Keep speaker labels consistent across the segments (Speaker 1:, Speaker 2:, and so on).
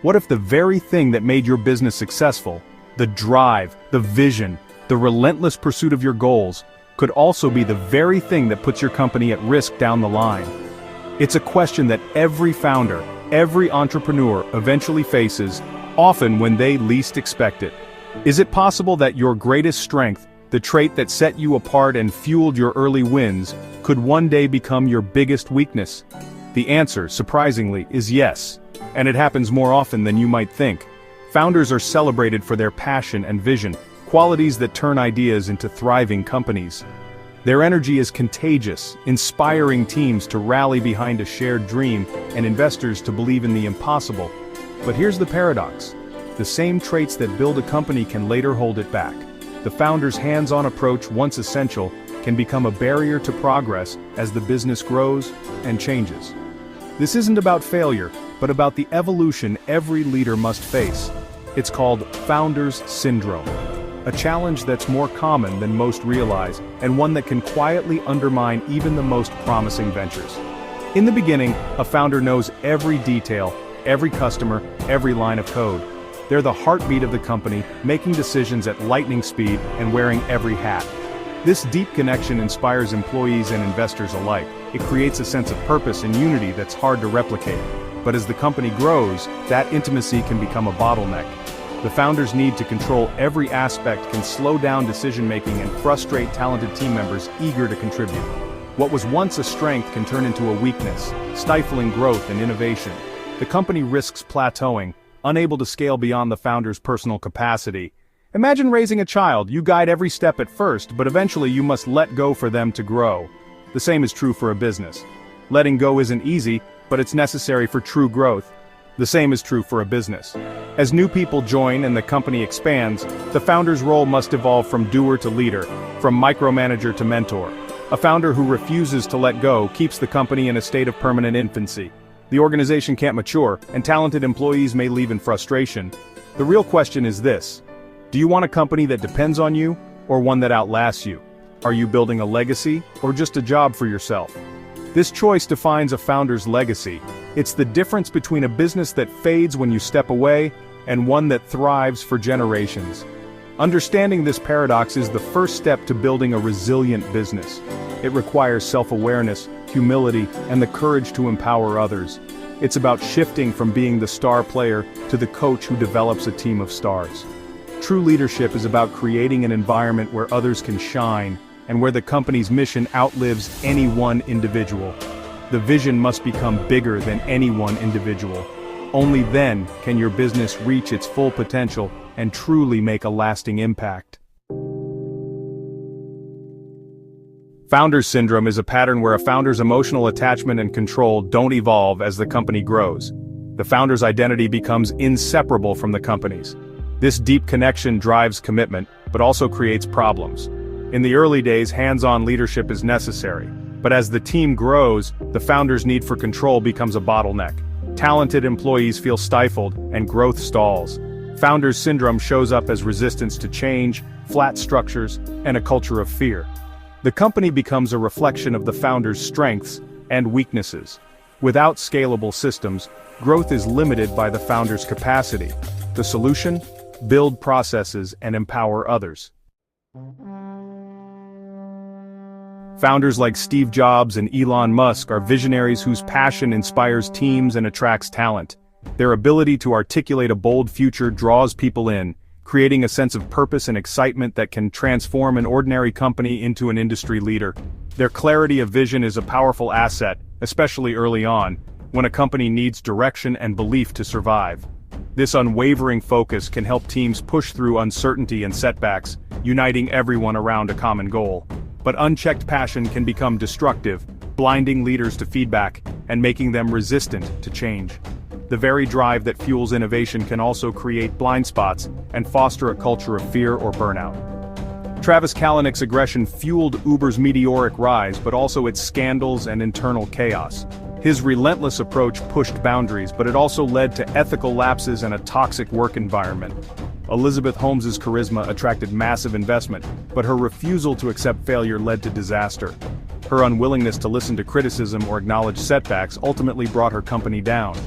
Speaker 1: What if the very thing that made your business successful, the drive, the vision, the relentless pursuit of your goals, could also be the very thing that puts your company at risk down the line? It's a question that every founder, every entrepreneur eventually faces, often when they least expect it. Is it possible that your greatest strength, the trait that set you apart and fueled your early wins, could one day become your biggest weakness? The answer, surprisingly, is yes. And it happens more often than you might think. Founders are celebrated for their passion and vision, qualities that turn ideas into thriving companies. Their energy is contagious, inspiring teams to rally behind a shared dream and investors to believe in the impossible. But here's the paradox. The same traits that build a company can later hold it back. The founder's hands-on approach, once essential, can become a barrier to progress as the business grows and changes. This isn't about failure, but about the evolution every leader must face. It's called founder's syndrome. A challenge that's more common than most realize, and one that can quietly undermine even the most promising ventures. In the beginning, a founder knows every detail, every customer, every line of code. They're the heartbeat of the company, making decisions at lightning speed and wearing every hat. This deep connection inspires employees and investors alike. It creates a sense of purpose and unity that's hard to replicate. But as the company grows, that intimacy can become a bottleneck. The founder's need to control every aspect can slow down decision-making and frustrate talented team members eager to contribute. What was once a strength can turn into a weakness, stifling growth and innovation. The company risks plateauing, unable to scale beyond the founder's personal capacity. Imagine raising a child. You guide every step at first, but eventually you must let go for them to grow. The same is true for a business. Letting go isn't easy, but it's necessary for true growth. The same is true for a business. As new people join and the company expands, the founder's role must evolve from doer to leader, from micromanager to mentor. A founder who refuses to let go keeps the company in a state of permanent infancy. The organization can't mature, and talented employees may leave in frustration. The real question is this: do you want a company that depends on you, or one that outlasts you? Are you building a legacy, or just a job for yourself? This choice defines a founder's legacy. It's the difference between a business that fades when you step away, and one that thrives for generations. Understanding this paradox is the first step to building a resilient business. It requires self-awareness, humility, and the courage to empower others. It's about shifting from being the star player to the coach who develops a team of stars. True leadership is about creating an environment where others can shine, and where the company's mission outlives any one individual. The vision must become bigger than any one individual. Only then can your business reach its full potential and truly make a lasting impact. Founder's syndrome is a pattern where a founder's emotional attachment and control don't evolve as the company grows. The founder's identity becomes inseparable from the company's. This deep connection drives commitment, but also creates problems. In the early days, hands-on leadership is necessary, but as the team grows, the founder's need for control becomes a bottleneck. Talented employees feel stifled, and growth stalls. Founder's syndrome shows up as resistance to change, flat structures, and a culture of fear. The company becomes a reflection of the founder's strengths and weaknesses. Without scalable systems, growth is limited by the founder's capacity. The solution? Build processes and empower others. Founders like Steve Jobs and Elon Musk are visionaries whose passion inspires teams and attracts talent. Their ability to articulate a bold future draws people in, creating a sense of purpose and excitement that can transform an ordinary company into an industry leader. Their clarity of vision is a powerful asset, especially early on, when a company needs direction and belief to survive. This unwavering focus can help teams push through uncertainty and setbacks, uniting everyone around a common goal. But unchecked passion can become destructive, blinding leaders to feedback and making them resistant to change. The very drive that fuels innovation can also create blind spots and foster a culture of fear or burnout. Travis Kalanick's aggression fueled Uber's meteoric rise, but also its scandals and internal chaos. His relentless approach pushed boundaries, but it also led to ethical lapses and a toxic work environment. Elizabeth Holmes's charisma attracted massive investment, but her refusal to accept failure led to disaster. Her unwillingness to listen to criticism or acknowledge setbacks ultimately brought her company down.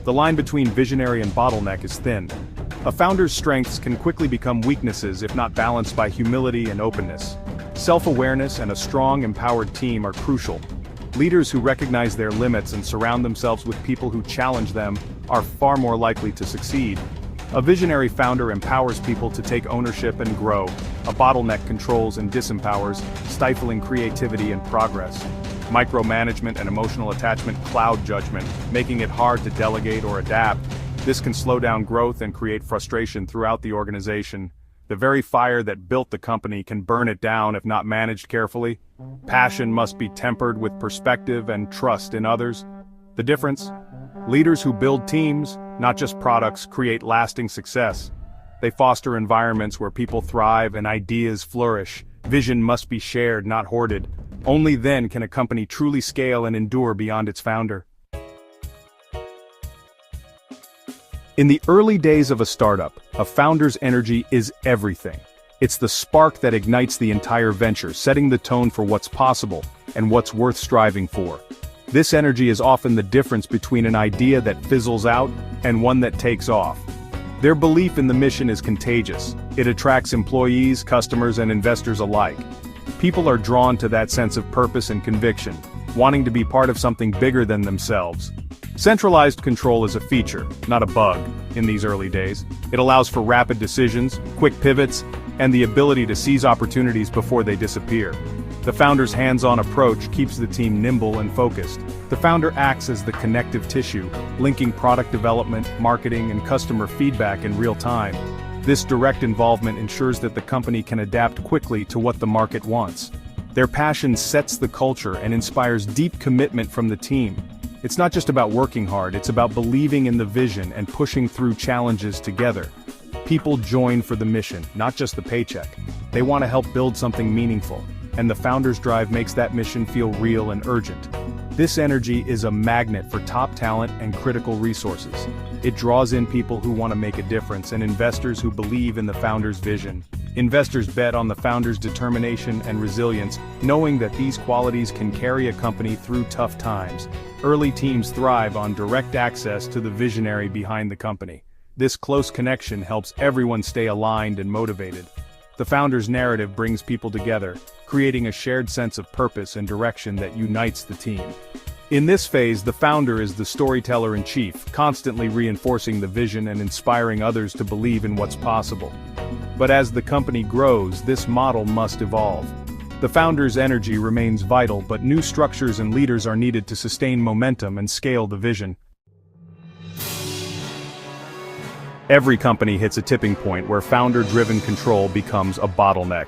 Speaker 1: The line between visionary and bottleneck is thin. A founder's strengths can quickly become weaknesses if not balanced by humility and openness. Self-awareness and a strong, empowered team are crucial. Leaders who recognize their limits and surround themselves with people who challenge them are far more likely to succeed. A visionary founder empowers people to take ownership and grow. A bottleneck controls and disempowers, stifling creativity and progress. Micromanagement and emotional attachment cloud judgment, making it hard to delegate or adapt. This can slow down growth and create frustration throughout the organization. The very fire that built the company can burn it down if not managed carefully. Passion must be tempered with perspective and trust in others. The difference? Leaders who build teams, not just products, create lasting success. They foster environments where people thrive and ideas flourish. Vision must be shared, not hoarded. Only then can a company truly scale and endure beyond its founder. In the early days of a startup, a founder's energy is everything. It's the spark that ignites the entire venture, setting the tone for what's possible and what's worth striving for. This energy is often the difference between an idea that fizzles out and one that takes off. Their belief in the mission is contagious. It attracts employees, customers, and investors alike. People are drawn to that sense of purpose and conviction, wanting to be part of something bigger than themselves. Centralized control is a feature, not a bug, in these early days. It allows for rapid decisions, quick pivots, and the ability to seize opportunities before they disappear. The founder's hands-on approach keeps the team nimble and focused. The founder acts as the connective tissue, linking product development, marketing, and customer feedback in real time. This direct involvement ensures that the company can adapt quickly to what the market wants. Their passion sets the culture and inspires deep commitment from the team. It's not just about working hard, it's about believing in the vision and pushing through challenges together. People join for the mission, not just the paycheck. They want to help build something meaningful, and the founder's drive makes that mission feel real and urgent. This energy is a magnet for top talent and critical resources. It draws in people who want to make a difference and investors who believe in the founder's vision. Investors bet on the founder's determination and resilience, knowing that these qualities can carry a company through tough times. Early teams thrive on direct access to the visionary behind the company. This close connection helps everyone stay aligned and motivated. The founder's narrative brings people together, creating a shared sense of purpose and direction that unites the team. In this phase, the founder is the storyteller-in-chief, constantly reinforcing the vision and inspiring others to believe in what's possible. But as the company grows, this model must evolve. The founder's energy remains vital, but new structures and leaders are needed to sustain momentum and scale the vision. Every company hits a tipping point where founder-driven control becomes a bottleneck.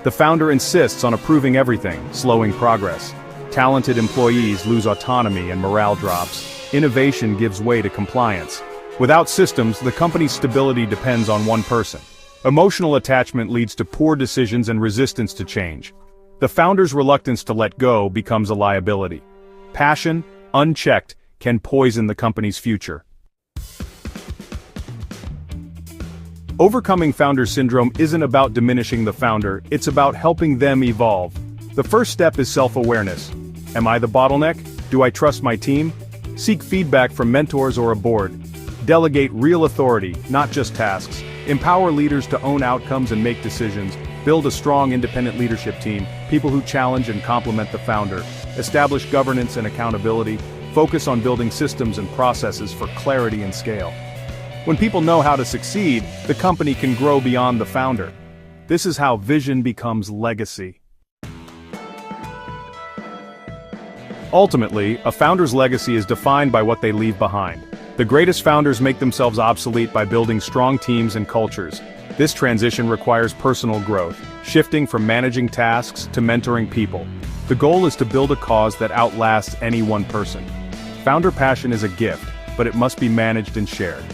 Speaker 1: The founder insists on approving everything, slowing progress. Talented employees lose autonomy and morale drops. Innovation gives way to compliance. Without systems, the company's stability depends on one person. Emotional attachment leads to poor decisions and resistance to change. The founder's reluctance to let go becomes a liability. Passion, unchecked, can poison the company's future. Overcoming founder syndrome isn't about diminishing the founder, it's about helping them evolve. The first step is self-awareness. Am I the bottleneck? Do I trust my team? Seek feedback from mentors or a board. Delegate real authority, not just tasks. Empower leaders to own outcomes and make decisions. Build a strong independent leadership team, people who challenge and complement the founder. Establish governance and accountability. Focus on building systems and processes for clarity and scale. When people know how to succeed, the company can grow beyond the founder. This is how vision becomes legacy. Ultimately, a founder's legacy is defined by what they leave behind. The greatest founders make themselves obsolete by building strong teams and cultures. This transition requires personal growth, shifting from managing tasks to mentoring people. The goal is to build a cause that outlasts any one person. Founder passion is a gift, but it must be managed and shared.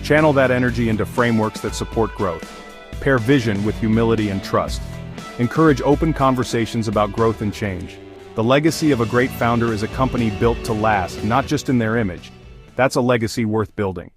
Speaker 1: Channel that energy into frameworks that support growth. Pair vision with humility and trust. Encourage open conversations about growth and change. The legacy of a great founder is a company built to last, not just in their image. That's a legacy worth building.